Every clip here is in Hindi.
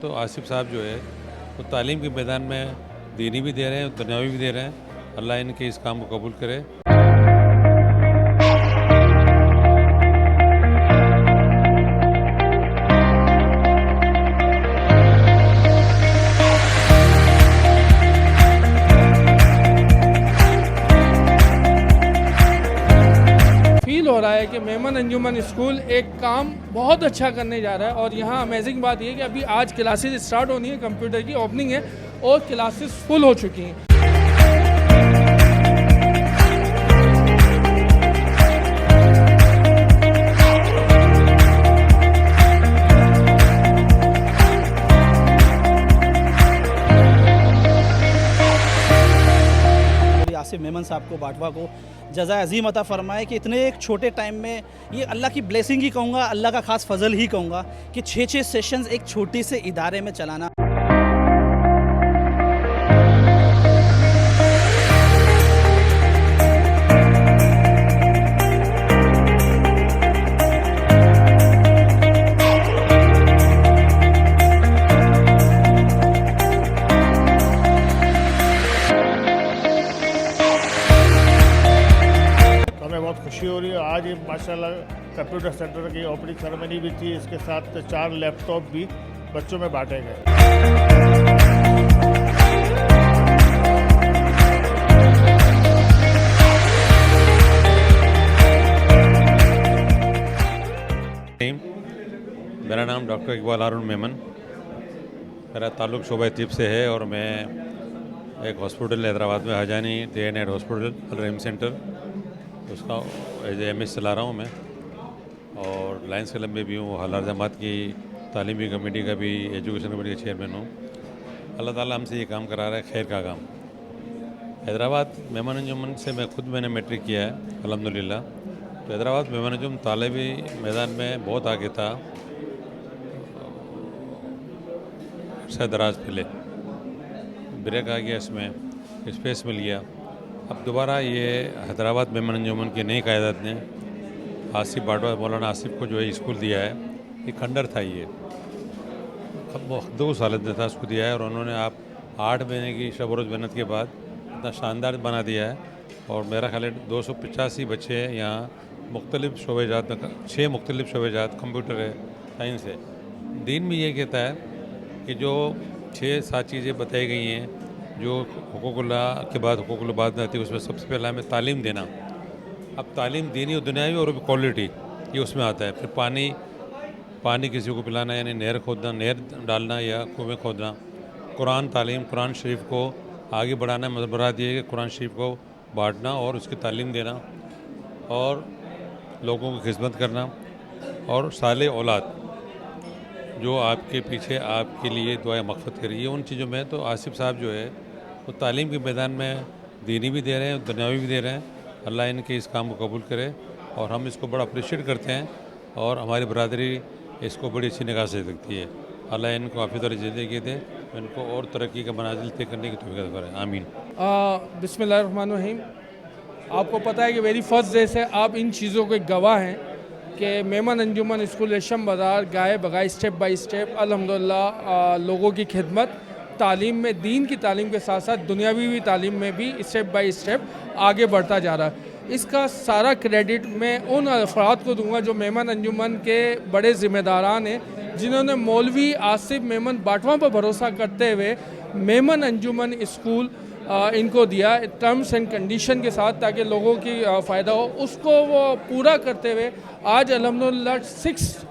तो आसिफ साहब जो है वो तालीम के मैदान में दीनी भी दे रहे हैं, दुनियावी भी दे रहे हैं। अल्लाह इनके इस काम को कबूल करे। फील हो रहा है कि मेमन अंजुमन स्कूल एक काम बहुत अच्छा करने जा रहा है। और यहाँ अमेजिंग बात यह है कि अभी आज क्लासेस स्टार्ट होनी है, कंप्यूटर की ओपनिंग है और क्लासेस फुल हो चुकी हैं। आसिफ मेमन साहब को, बाटवा को जज़ा अजीम अता फरमाए कि इतने एक छोटे टाइम में, ये अल्लाह की ब्लेसिंग ही कहूँगा, अल्लाह का खास फजल ही कहूँगा कि 6 सेशंस एक छोटे से इदारे में चलाना। बहुत खुशी हो रही है। आज ये माशाल्लाह कंप्यूटर सेंटर की ओपनिंग सेरेमनी भी थी, इसके साथ 4 लैपटॉप भी बच्चों में बांटे गए। मेरा नाम डॉक्टर इकबाल हारून मेमन, मेरा ताल्लुक़ शोबा तिब से है और मैं एक हॉस्पिटल हैदराबाद में हजानी डे एंड नाइट हॉस्पिटल अलरहीम सेंटर, उसका एज MS चला रहा हूँ मैं। और लायंस क्लब में भी हूँ, हालार जमात की तालीमी कमेटी का भी, एजुकेशन कमेटी का चेयरमैन हूँ। अल्लाह ताला हमसे ये काम करा रहा है, खैर का काम। हैदराबाद मेमन अंजुमन से मैंने मैट्रिक किया है अल्हम्दुलिल्लाह। तो हैदराबाद मेमन अंजुमन तालीमी मैदान में बहुत आगे था, दराज पहले ब्रेक आ गया, इसमें स्पेस मिल गया। अब दोबारा ये हैदराबाद मेमन अंजुमन की नई क़यादत ने आसिफ बाटवा, मौलाना आसिफ को जो है स्कूल दिया है। ये खंडर था, ये 2 साल था उसको दिया है और उन्होंने आप 8 महीने की शब रोज़ मेहनत के बाद इतना शानदार बना दिया है। और मेरा ख्याल है 285 बच्चे हैं यहाँ, मुख्तलिफ शोबेजात, 6 मुख्तलिफ शोबेजात, कंप्यूटर है, साइंस है। दीन भी ये कहता है कि जो 6-7 चीज़ें बताई गई हैं, जो हुकूकुल्लाह के बाद हुकूकुल बाद में आती है, उसमें सबसे पहला हमें तालीम देना। अब तालीम दीनी और दुनियावी और क्वालिटी, ये उसमें आता है। फिर पानी किसी को पिलाना, यानी नहर खोदना, नहर डालना या कुएं खोदना। कुरान तालीम, कुरान शरीफ को आगे बढ़ाना, मुराद ये है कि कुरान शरीफ को बांटना और उसकी तालीम देना और लोगों की खिदमत करना। और साले औलाद जो आपके पीछे आपके लिए दुआ मग़फ़िरत करिए, उन चीज़ों में तो आसिफ साहब जो है वो तालीम के मैदान में दीनी भी दे रहे हैं, दुनियावी भी दे रहे हैं। अल्लाह इनके इस काम को कबूल करे और हम इसको बड़ा अप्रिशिएट करते हैं और हमारी बरादरी इसको बड़ी अच्छी निगाह से देखती है। अल्लाह इनको आफियत और ज़िंदगी दे, इनको और तरक्की का मनाजिल तय करने की तौफ़ीक़ करे, आमीन। बिस्मिल्लाहिर्रहमानिर्रहीम। आपको पता है कि वेरी फर्स्ट डे से आप इन चीज़ों के गवाह हैं कि मेमन अंजुमन स्कूल रेशम बाज़ार गाए बगाए स्टेप बाय स्टेप अल्हम्दुलिल्लाह लोगों की खिदमत, तालीम में, दीन की तालीम के साथ साथ दुनियावी भी तालीम में भी स्टेप बाय स्टेप आगे बढ़ता जा रहा है। इसका सारा क्रेडिट मैं उन अफराद को दूंगा जो मेमन अंजुमन के बड़े ज़िम्मेदारान हैं, जिन्होंने मौलवी आसिफ मेमन बाटवा पर भरोसा करते हुए मेमन अंजुमन स्कूल इनको दिया, टर्म्स एंड कंडीशन के साथ, ताकि लोगों की फ़ायदा हो। उसको वो पूरा करते हुए आज अल्हम्दुलिल्लाह 6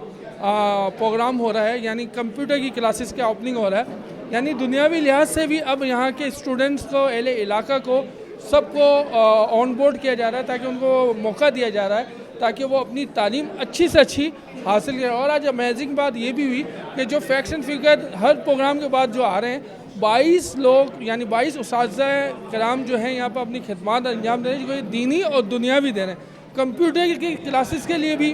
प्रोग्राम हो रहा है, यानी कंप्यूटर की क्लासेस का ओपनिंग हो रहा है। यानी दुनियावी लिहाज से भी अब यहाँ के स्टूडेंट्स को, अहले इलाका को, सबको ऑन बोर्ड किया जा रहा है, ताकि उनको मौका दिया जा रहा है ताकि वो अपनी तालीम अच्छी से अच्छी हासिल करें। और आज अमेजिंग बात ये भी हुई कि जो फैक्ट्स एंड फिगर हर प्रोग्राम के बाद जो आ रहे हैं, 22 लोग यानी 22 उस्ताज़ कराम जो हैं यहाँ पर अपनी खिदमत अंजाम दे रहे हैं, जो दीनी और दुनियावी दे रहे हैं। कंप्यूटर की क्लासेस के लिए भी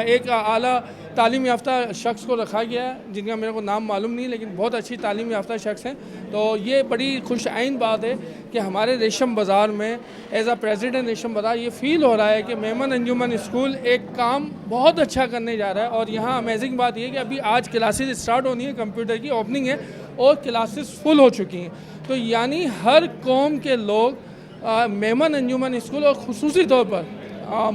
एक आला तालीम याफ्ता शख्स को रखा गया है, जिनका मेरे को नाम मालूम नहीं, लेकिन बहुत अच्छी तालीम याफ्ता शख्स हैं। तो ये बड़ी खुश आइन बात है कि हमारे रेशम बाज़ार में एज आ प्रेसिडेंट रेशम बाज़ार ये फ़ील हो रहा है कि मेमन अंजुमन स्कूल एक काम बहुत अच्छा करने जा रहा है। और यहाँ अमेजिंग बात यह कि अभी आज क्लासेस स्टार्ट होनी है, कंप्यूटर की ओपनिंग है और क्लासेस फुल हो चुकी हैं। तो यानी हर कौम के लोग मेमन अंजुमन स्कूल और ख़ुसूसी तौर पर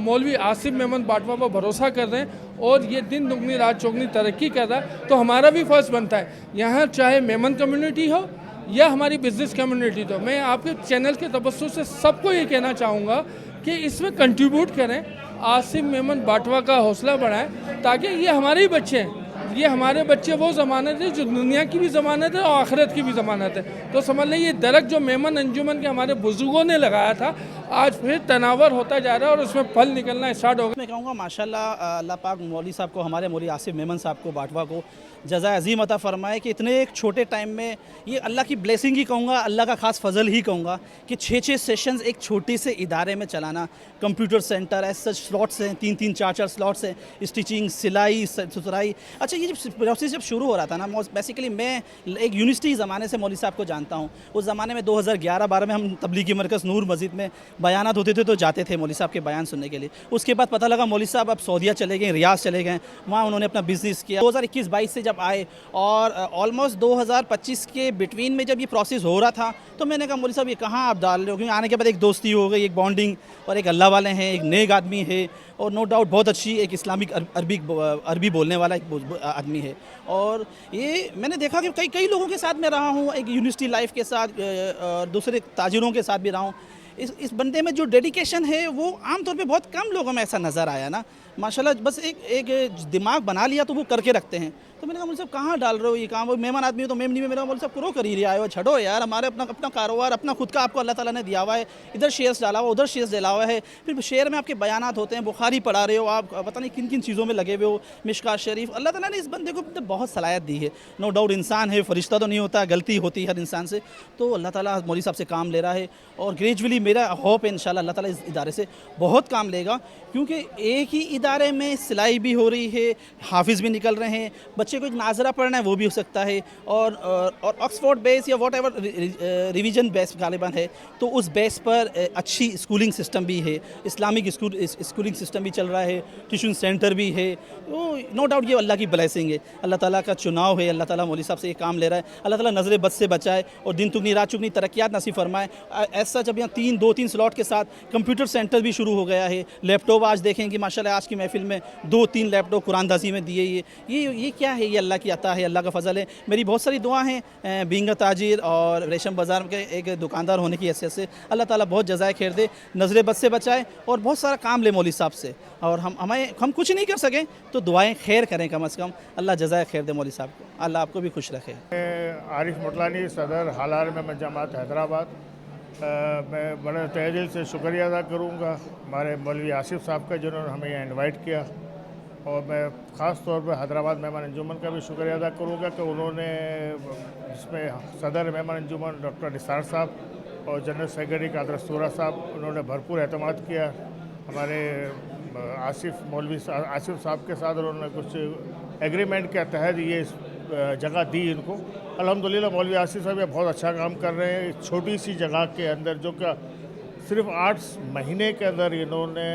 मौलवी आसिफ मेमन बाटवा पर भरोसा कर रहे हैं और ये दिन दुगनी रात चौगनी तरक्की कर रहा है। तो हमारा भी फ़र्ज़ बनता है, यहाँ चाहे मेमन कम्युनिटी हो या हमारी बिज़नेस कम्युनिटी हो, मैं आपके चैनल के तबस्सुर से सबको ये कहना चाहूँगा कि इसमें कंट्रीब्यूट करें, आसिफ मेमन बाटवा का हौसला बढ़ाएं, ताकि ये हमारे ही बच्चे हैं, ये हमारे बच्चे वो ज़मानत है जो दुनिया की भी ज़मानत है और आखिरत की भी ज़मानत है। तो समझ लें ये दरख्त जो मेमन अंजुमन के हमारे बुजुर्गों ने लगाया था आज फिर तनावर होता जा रहा है और उसमें फल निकलना स्टार्ट हो गया। मैं कहूँगा माशाल्लाह अल्लाह पाक मौलवी साहब को, हमारे मौलवी आसिफ मेमन साहब को बाटवा को जज़ा अज़ीम अता फ़रमाए कि इतने एक छोटे टाइम में ये अल्लाह की ब्लेसिंग ही कहूँगा, अल्लाह का ख़ास फ़ज़ल ही कहूँगा कि 6-6 सेशंस एक छोटे से इदारे में चलाना। कंप्यूटर सेंटर ऐसे स्लॉट्स हैं, 3-3 4-4 स्लॉट्स हैं, स्टिचिंग, सिलाई, सुथराई। अच्छा, ये जब प्रोसेस जब शुरू हो रहा था ना, बेसिकली मैं एक यूनिवर्सिटी ज़माने से मौलवी साहब को जानता हूँ। उस ज़माने में 2011-12 में हम तबलीगी मरकज़ नूर मस्जिद में बयानात होते थे तो जाते थे मौलवी साहब के बयान सुनने के लिए। उसके बाद पता लगा मौलवी साहब अब सऊदीया चले गए, रियाज चले गए, वहाँ उन्होंने अपना बिज़नेस किया। 2021-22 से जब आए और ऑलमोस्ट 2025 के बिटवीन में जब ये प्रोसेस हो रहा था तो मैंने कहा मौलवी साहब ये कहाँ आप डाल रहे हो, क्योंकि आने के बाद एक दोस्ती हो गई, एक बॉन्डिंग, और एक अल्लाह वाले हैं, एक नेक आदमी है और नो डाउट बहुत अच्छी एक इस्लामिक अरबी बोलने वाला एक आदमी है। और ये मैंने देखा कि कई लोगों के साथ मैं रहा हूँ, एक यूनिवर्सिटी लाइफ के साथ, दूसरे ताजिरों के साथ भी रहा हूँ। इस बंदे में जो डेडिकेशन है वो आमतौर पे बहुत कम लोगों में ऐसा नज़र आया ना, माशाल्लाह। बस एक दिमाग बना लिया तो वो करके रखते हैं। तो मैंने कहा मौलवी साहब कहाँ डाल रहे हो ये काम, वो मेहमान आदमी हो तो मेमनी में मेरा मौलवी साहब करो कर ही रहा है, छड़ो यार, हमारे अपना कारोबार, अपना खुद का आपको अल्लाह ताला ने दिया हुआ है, इधर शेयर्स डाला हुआ, उधर शेयर्स डाला हुआ है, फिर शेयर में आपके बयानात होते हैं, बुखारी पढ़ा रहे हो आप, पता नहीं किन किन चीज़ों में लगे हुए हो, मिशकात शरीफ। अल्लाह ताला ने इस बंदे को बहुत सलाहियत दी है। नो डाउट इंसान है, फरिश्ता तो नहीं होता, गलती होती है हर इंसान से। तो अल्लाह ताला मौलवी साहब से काम ले रहा है और ग्रेजुअली मेरा होप है इंशाल्लाह अल्लाह ताला इस इदारे से बहुत काम लेगा, क्योंकि एक ही इदारे में सिलाई भी हो रही है, हाफिज़ भी निकल रहे हैं, बच्चे को एक नाजरा पढ़ना है वो भी हो सकता है, और ऑक्सफोर्ड बेस या वॉट एवर रिवीजन बेस गालिबन है, तो उस बेस पर अच्छी स्कूलिंग सिस्टम भी है, इस्लामिक स्कूलिंग सिस्टम भी चल रहा है, ट्यूशन सेंटर भी है। तो नो डाउट ये अल्लाह की ब्लेसिंग है, अल्लाह ताला का चुनाव है, अल्लाह ताला मौलवी साहब से ये काम ले रहा है। अल्लाह ताला नज़र बद से बचाए और दिन तुगनी रात चुगनी तरक्यात नसीब फरमाए। ऐसा जब यहाँ 2-3 स्लॉट के साथ कंप्यूटर सेंटर भी शुरू हो गया है, लैपटॉप आज देखें कि माशाल्लाह आज की महफिल में 2-3 लैपटॉप कुरानदाजी में दिए। ये क्या है, ये अल्लाह की अता है, अल्लाह का फ़ज़ल है। मेरी बहुत सारी दुआ हैं बीइंग अ ताजिर और रेशम बाज़ार के एक दुकानदार होने की हैसियत से, अल्लाह ताला बहुत जज़ाए खैर दे, नज़र बद से बचाए और बहुत सारा काम ले मौलवी साहब से। और हम कुछ नहीं कर सकें तो दुआएं खैर करें कम अज़ कम, अल्लाह जज़ाए खैर दे मौलवी साहब को, अल्लाह आपको भी खुश रखे। आरिफ मुटलानी, सदर हालार में जमात हैदराबाद। मैं बड़े तहे दिल से शुक्रिया अदा करूँगा हमारे मौलवी आसिफ साहब का जिन्होंने हमें यहाँ इन्वाइट किया, और मैं ख़ास तौर पर हैदराबाद मेहमान अंजुमन का भी शुक्रिया अदा करूँगा कि उन्होंने इसमें सदर मेहमान अंजुमन डॉक्टर निसार साहब और जनरल सेक्रेटरी कादर सूरा साहब, उन्होंने भरपूर एतमाद किया हमारे मौलवी आसिफ साहब के साथ। उन्होंने कुछ एग्रीमेंट के तहत ये जगह दी इनको। अल्हम्दुलिल्लाह मौलवी आसिफ साहब ये बहुत अच्छा काम कर रहे हैं, छोटी सी जगह के अंदर, जो कि सिर्फ 8 महीने के अंदर इन्होंने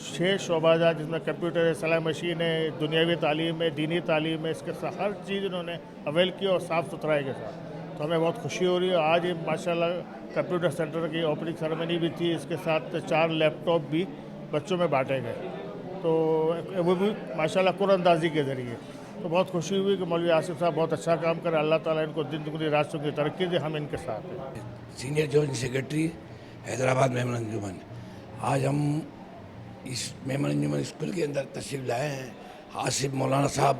6 शोबाजात, जिसमें कंप्यूटर है, सिलाई मशीन है, दुनियावी तालीम है, दीनी तालीम है, इसके साथ हर चीज़ इन्होंने अवेल की और साफ़ सुथराई के साथ। तो हमें बहुत खुशी हो रही है। आज माशाल्लाह कंप्यूटर सेंटर की ओपनिंग सेरेमनी भी थी, इसके साथ 4 लैपटॉप भी बच्चों में बांटे गए, तो वो भी माशाल्लाह कुरानदाजी के ज़रिए। तो बहुत खुशी हुई कि मौलवी आसिफ साहब बहुत अच्छा काम करें, अल्लाह ताला इनको दिन दुगनी रात चुगनी तरक्की दे, हम इनके साथ हैं। Senior joint secretary Hyderabad Memon Anjuman, आज हम इस मेमन अंजुमन स्कूल के अंदर तशरीफ़ लाए हैं। आसिफ मौलाना साहब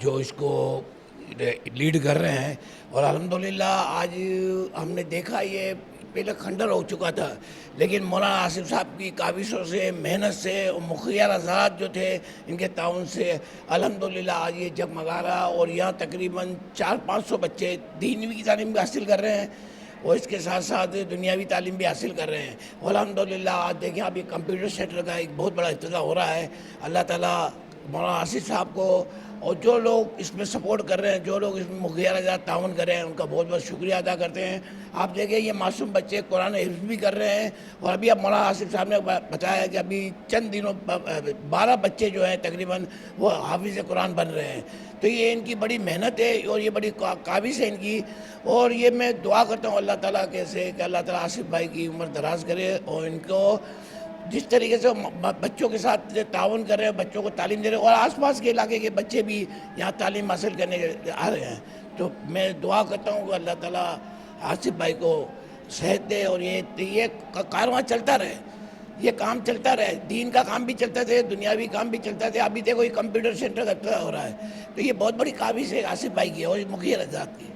जो इसको लीड कर रहे हैं, और अल्हम्दुलिल्लाह आज हमने देखा ये पहले खंडर हो चुका था, लेकिन मौलाना आसिफ साहब की काविशों से, मेहनत से और मुखिया आज़ाद जो थे इनके ताउन से अल्हम्दुलिल्लाह आज ये जगमगा रहा, और यहाँ तकरीबन 400-500 बच्चे दीनी की तालीम भी हासिल कर रहे हैं और इसके साथ साथ दुनियावी तालीम भी हासिल कर रहे हैं। अल्हम्दुलिल्लाह आज देखें, अभी कंप्यूटर सेंटर का एक बहुत बड़ा इफ्तिताह हो रहा है। अल्लाह ताला मौलाना आसिफ साहब को और जो लोग इसमें सपोर्ट कर रहे हैं, जो लोग इसमें मुखिया रजा ताउन कर रहे हैं, उनका बहुत बहुत शुक्रिया अदा करते हैं। आप देखिए ये मासूम बच्चे कुरान हिफ्ज़ भी कर रहे हैं और अभी अब मौलाना आसिफ साहब ने बताया कि अभी चंद दिनों 12 बच्चे जो हैं तकरीबन वो हाफिज़ कुरान बन रहे हैं। तो ये इनकी बड़ी मेहनत है और ये बड़ी काबिज है इनकी। और ये मैं दुआ करता हूँ अल्लाह ताला के से कि अल्लाह ताला आसिफ भाई की उम्र दराज करे और इनको जिस तरीके से बच्चों के साथ ताउन कर रहे हैं, बच्चों को तालीम दे रहे हैं और आसपास के इलाके के बच्चे भी यहाँ तालीम हासिल करने आ रहे हैं। तो मैं दुआ करता हूँ कि अल्लाह ताला आसिफ भाई को सेहत दे और ये कारवां चलता रहे, ये काम चलता रहे, दीन का काम भी चलता थे, दुनियावी काम भी चलता थे। अभी देखो ये कंप्यूटर सेंटर का हो रहा है, तो ये बहुत बड़ी काबिज है आसिफ भाई की और मुखिया रजात की।